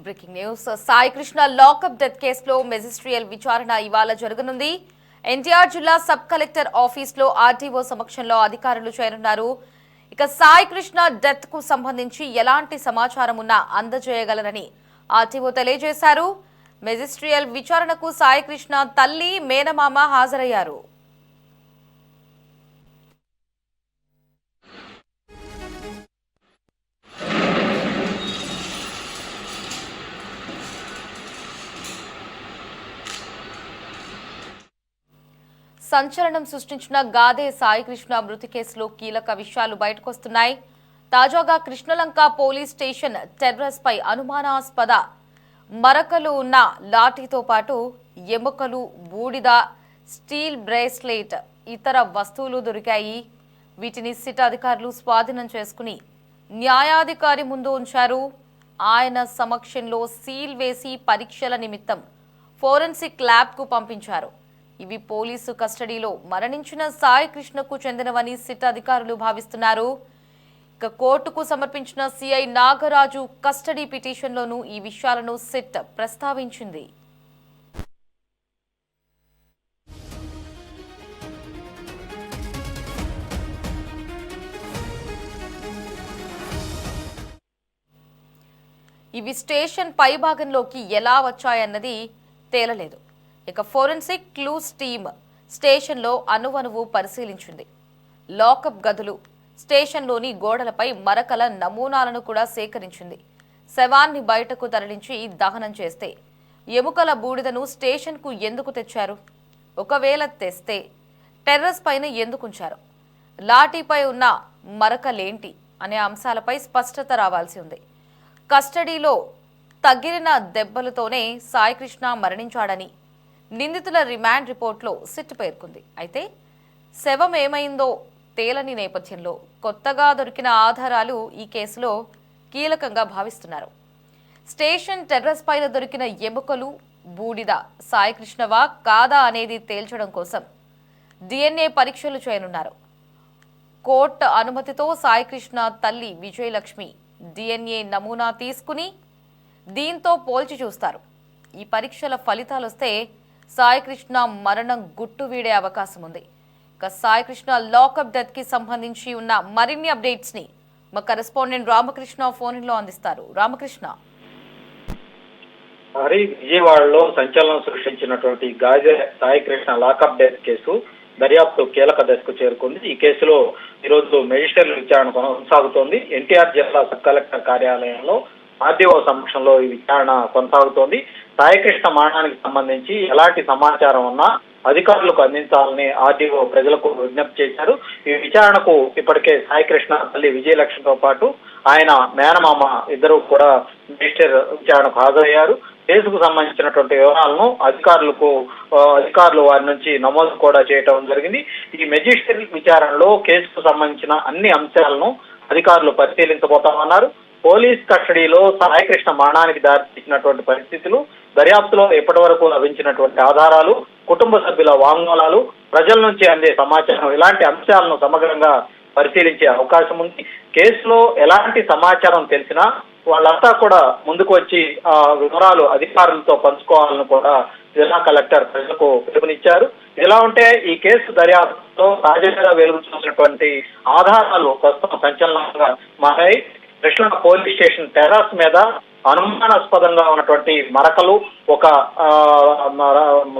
Breaking news Sai Krishna lockup death కేసులో magisterial విచారణ ఇవాళ జరగనుంది. ఎన్టీఆర్ జిల్లా సబ్ కలెక్టర్ ఆఫీసులో ఆర్టీఓ సమక్షంలో అధికారులు చేరున్నారు. ఇక సాయి కృష్ణ డెత్ కు సంబంధించి ఎలాంటి సమాచారం ఉన్నా అందజేయగలరని ఆర్టీఓ తెలియజేశారు. మెజిస్ట్రియల్ విచారణకు సాయి కృష్ణ తల్లి, మేనమామ హాజరయ్యారు. సంచలనం సృష్టించిన గాదే సాయి కృష్ణ మృతి కేసులో కీలక విషయాలు బయటకొస్తున్నాయి. తాజాగా కృష్ణలంక పోలీస్ స్టేషన్ టెర్రస్ పై అనుమానాస్పద మరకలు ఉన్న లాఠీతో పాటు ఎముకలు, బూడిద, స్టీల్ బ్రేస్లెట్, ఇతర వస్తువులు దొరికాయి. వీటిని సిట్ అధికారులు స్వాధీనం చేసుకుని న్యాయాధికారి ముందు ఉంచారు. ఆయన సమక్షంలో సీల్ వేసి పరీక్షల నిమిత్తం ఫోరెన్సిక్ ల్యాబ్ కు పంపించారు. ఇవి పోలీసు కస్టడీలో మరణించిన సాయి కృష్ణకు చెందినవని సిట్ అధికారులు భావిస్తున్నారు. ఇక కోర్టుకు సమర్పించిన సిఐ నాగరాజు కస్టడీ పిటిషన్లోనూ ఈ విషయాలను సిట్ ప్రస్తావించింది. ఇవి స్టేషన్ పైభాగంలోకి ఎలా వచ్చాయన్నది తేలలేదు. ఇక ఫోరెన్సిక్ క్లూస్ టీమ్ స్టేషన్లో అణువణువు పరిశీలించింది. లాకప్ గదులు, స్టేషన్లోని గోడలపై మరకల నమూనాలను కూడా సేకరించింది. శవాన్ని బయటకు తరలించి దహనం చేస్తే ఎముకల బూడిదను స్టేషన్కు ఎందుకు తెచ్చారు? ఒకవేళ తెస్తే టెర్రస్ పైన ఎందుకుంచారు? లాఠీపై ఉన్న మరకలేంటి అనే అంశాలపై స్పష్టత రావాల్సి ఉంది. కస్టడీలో తగిలిన దెబ్బలతోనే సాయి కృష్ణ మరణించాడని నిందితుల రిమాండ్ రిపోర్ట్లో సిట్ పేర్కొంది. అయితే శవం ఏమైందో తేలని నేపథ్యంలో కొత్తగా దొరికిన ఆధారాలు ఈ కేసులో కీలకంగా భావిస్తున్నారు. స్టేషన్ టెర్రస్ పైన దొరికిన ఎముకలు, బూడిద సాయి కృష్ణవా కాదా అనేది తేల్చడం కోసం DNA పరీక్షలు చేయనున్నారు. కోర్టు అనుమతితో సాయి కృష్ణ తల్లి విజయలక్ష్మి DNA నమూనా తీసుకుని దీంతో పోల్చి చూస్తారు. ఈ పరీక్షల ఫలితాలొస్తే సాయి కృష్ణ మరణం గుట్టు వీడే అవకాశం ఉంది. ఇక సాయి కృష్ణ లాకప్ డెత్ కి సంబంధించి ఉన్న మరిన్ని అప్డేట్స్ ని మా కరెస్పాండెంట్ రామకృష్ణ ఫోన్ లో అందిస్తారు. రామకృష్ణ, విజయవాడలో సంచలనం సృష్టించినటువంటి Gaje Sai Krishna lockup death case దర్యాప్తు కీలక దశకు చేరుకుంది. ఈ కేసులో ఈరోజు మెజిస్ట్రియల్ విచారణ కొనసాగుతోంది. ఎన్టీఆర్ జిల్లా సబ్ కలెక్టర్ కార్యాలయంలో ఆర్టీఓ సమక్షంలో ఈ విచారణ కొనసాగుతోంది. సాయికృష్ణ మరణానికి సంబంధించి ఎలాంటి సమాచారం ఉన్నా అధికారులకు అందించాలని ఆర్టీఓ ప్రజలకు విజ్ఞప్తి చేశారు. ఈ విచారణకు ఇప్పటికే సాయికృష్ణ తల్లి విజయలక్ష్మితో పాటు ఆయన మేనమామ ఇద్దరు కూడా మెజిస్ట్రేట్ విచారణకు హాజరయ్యారు. కేసుకు సంబంధించినటువంటి వివరాలను అధికారులు వారి నుంచి నమోదు కూడా చేయటం జరిగింది. ఈ మెజిస్ట్రేట్ విచారణలో కేసుకు సంబంధించిన అన్ని అంశాలను అధికారులు పరిశీలించబోతామన్నారు. పోలీస్ కస్టడీలో సాయికృష్ణ మరణానికి దారితీసినటువంటి పరిస్థితులు, దర్యాప్తులో ఇప్పటి వరకు లభించినటువంటి ఆధారాలు, కుటుంబ సభ్యుల వాంగ్మూలాలు, ప్రజల నుంచి అందే సమాచారం, ఇలాంటి అంశాలను సమగ్రంగా పరిశీలించే అవకాశం ఉంది. కేసులో ఎలాంటి సమాచారం తెలిసినా వాళ్ళంతా కూడా ముందుకు వచ్చి వివరాలు అధికారులతో పంచుకోవాలని కూడా జిల్లా కలెక్టర్ ప్రజలకు పిలుపునిచ్చారు. ఇలా ఉంటే ఈ కేసు దర్యాప్తులో తాజాగా వెలుగు చూసినటువంటి ఆధారాలు ప్రస్తుతం సంచలనంగా మారాయి. కృష్ణ పోలీస్ స్టేషన్ టెర్రస్ మీద అనుమానాస్పదంగా ఉన్నటువంటి మరకలు, ఒక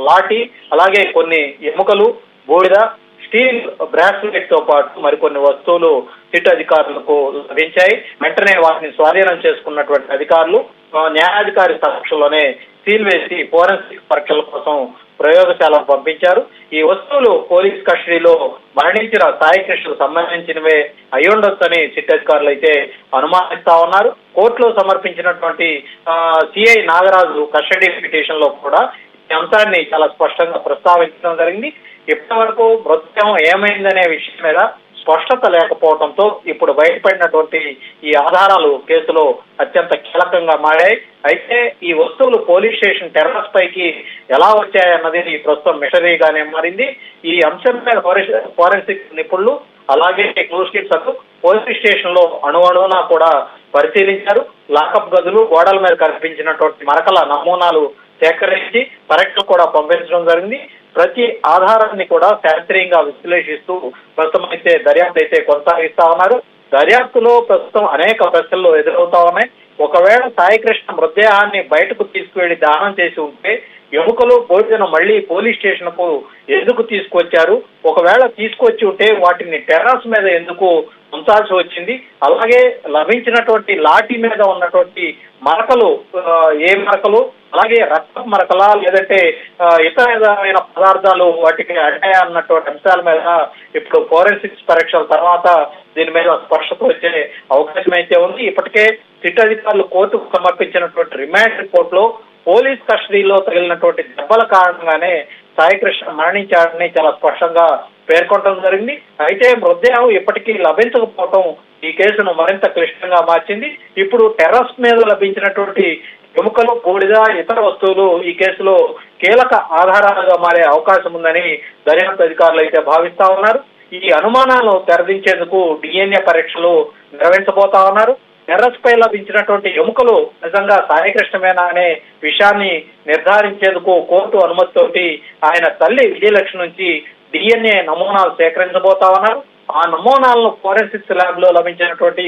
లాఠీ, అలాగే కొన్ని ఎముకలు, బూడిద, స్టీల్ బ్రాస్లెట్ తో పాటు మరికొన్ని వస్తువులు సిట్ అధికారులకు లభించాయి. వెంటనే వాటిని స్వాధీనం చేసుకున్నటువంటి అధికారులు న్యాయాధికారి సమక్షంలోనే సీల్ వేసి ఫోరెన్సిక్ పరీక్షల కోసం ప్రయోగశాలకు పంపించారు. ఈ వస్తువులు పోలీస్ కస్టడీలో మరణించిన సాయి కృష్ణకు సంబంధించినవే అయ్యుండొచ్చని సిట్ అధికారులు అయితే అనుమానిస్తా ఉన్నారు. కోర్టులో సమర్పించినటువంటి సిఐ నాగరాజు కస్టడీ పిటిషన్ లో కూడా ఈ అంశాన్ని చాలా స్పష్టంగా ప్రస్తావించడం జరిగింది. ఇప్పటి వరకు మృతదేహం ఏమైందనే విషయం మీద స్పష్టత లేకపోవడంతో ఇప్పుడు బయటపడినటువంటి ఈ ఆధారాలు కేసులో అత్యంత కీలకంగా మారాయి. అయితే ఈ వస్తువులు పోలీస్ స్టేషన్ టెర్రస్ పైకి ఎలా వచ్చాయన్నది ప్రస్తుతం మిస్టరీగానే మారింది. ఈ అంశం మీద ఫోరెన్సిక్ నిపుణులు అలాగే క్లూస్ టీమ్స్ పోలీస్ స్టేషన్ లో అణువణువునా కూడా పరిశీలించారు. లాకప్ గదులు, గోడల మీద కనిపించినటువంటి మరకల నమూనాలు సేకరించి పరీక్షలు కూడా పంపించడం జరిగింది. ప్రతి ఆధారాన్ని కూడా శాస్త్రీయంగా విశ్లేషిస్తూ ప్రస్తుతం అయితే దర్యాప్తు అయితే కొనసాగిస్తా ఉన్నారు. దర్యాప్తులో ప్రస్తుతం అనేక ప్రశ్నలు ఎదురవుతా ఉన్నాయి. ఒకవేళ సాయికృష్ణ మృతదేహాన్ని బయటకు తీసుకువెళ్లి దానం చేసి ఉంటే ఎముకలు బోడిదను మళ్లీ పోలీస్ స్టేషన్ కు ఎందుకు తీసుకొచ్చారు? ఒకవేళ తీసుకొచ్చి ఉంటే వాటిని టెర్రస్ మీద ఎందుకు ఉంచాల్సి వచ్చింది? అలాగే లభించినటువంటి లాఠీ మీద ఉన్నటువంటి మరకలు ఏ మరకలు, అలాగే రక్త మరకలా లేదంటే ఇతర విధమైన పదార్థాలు వాటికి అడ్డాయా అన్నటువంటి అంశాల మీద ఇప్పుడు ఫోరెన్సిక్స్ పరీక్షల తర్వాత దీని మీద స్పష్టత వచ్చే అవకాశం అయితే ఉంది. ఇప్పటికే సిట్ అధికారులు కోర్టుకు సమర్పించినటువంటి రిమాండ్ రిపోర్ట్ లో పోలీస్ కస్టడీలో తగిలినటువంటి దెబ్బల కారణంగానే సాయికృష్ణ మరణించాడని చాలా స్పష్టంగా పేర్కొనడం జరిగింది. అయితే మృతదేహం ఇప్పటికీ లభించకపోవడం ఈ కేసును మరింత క్లిష్టంగా మార్చింది. ఇప్పుడు టెర్రస్ మీద లభించినటువంటి ఎముకలు, బూడిద, ఇతర వస్తువులు ఈ కేసులో కీలక ఆధారాలుగా మారే అవకాశం ఉందని దర్యాప్తు అధికారులు అయితే భావిస్తా ఉన్నారు. ఈ అనుమానాలను తెరదించేందుకు DNA పరీక్షలు నిర్వహించబోతా ఉన్నారు. టెర్రస్ పై లభించినటువంటి ఎముకలు నిజంగా సాయికృష్ణమేనా అనే విషయాన్ని నిర్ధారించేందుకు కోర్టు అనుమతితోటి ఆయన తల్లి విజయలక్ష్మి నుంచి DNA నమూనాలు సేకరించబోతా ఉన్నారు. ఆ నమూనాలను ఫోరెన్సిక్స్ ల్యాబ్ లో లభించినటువంటి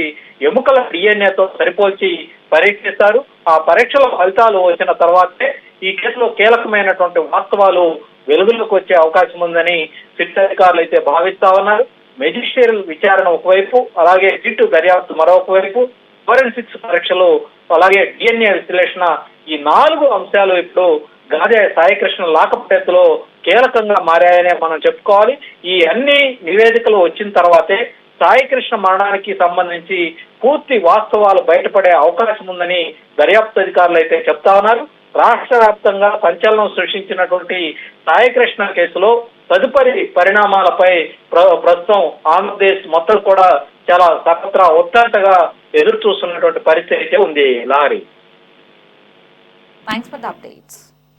ఎముకల DNAతో సరిపోల్చి పరీక్షిస్తారు. ఆ పరీక్షల ఫలితాలు వచ్చిన తర్వాతే ఈ కేసులో కీలకమైనటువంటి వాస్తవాలు వెలుగులోకి వచ్చే అవకాశం ఉందని సిట్ అధికారులు అయితే భావిస్తా ఉన్నారు. మెజిస్ట్రియల్ విచారణ ఒకవైపు, అలాగే సిట్ దర్యాప్తు మరొక వైపు, ఫోరెన్సిక్స్ పరీక్షలు, అలాగే DNA విశ్లేషణ, ఈ 4 అంశాలు ఇప్పుడు గాదే సాయికృష్ణ లాకప్ డెత్ లో కీలకంగా మారాయనే మనం చెప్పుకోవాలి. ఈ అన్ని నివేదికలు వచ్చిన తర్వాతే సాయికృష్ణ మరణానికి సంబంధించి పూర్తి వాస్తవాలు బయటపడే అవకాశం ఉందని దర్యాప్తు అధికారులు అయితే చెప్తా ఉన్నారు. రాష్ట్ర వ్యాప్తంగా సంచలనం సృష్టించినటువంటి సాయికృష్ణ కేసులో తదుపరి పరిణామాలపై ప్రస్తుతం ఆంధ్రప్రదేశ్ మొత్తం కూడా చాలా సర్వత్రా ఉత్కంఠగా ఎదురు చూస్తున్నటువంటి పరిస్థితి అయితే ఉంది. Lahari, thanks for the updates.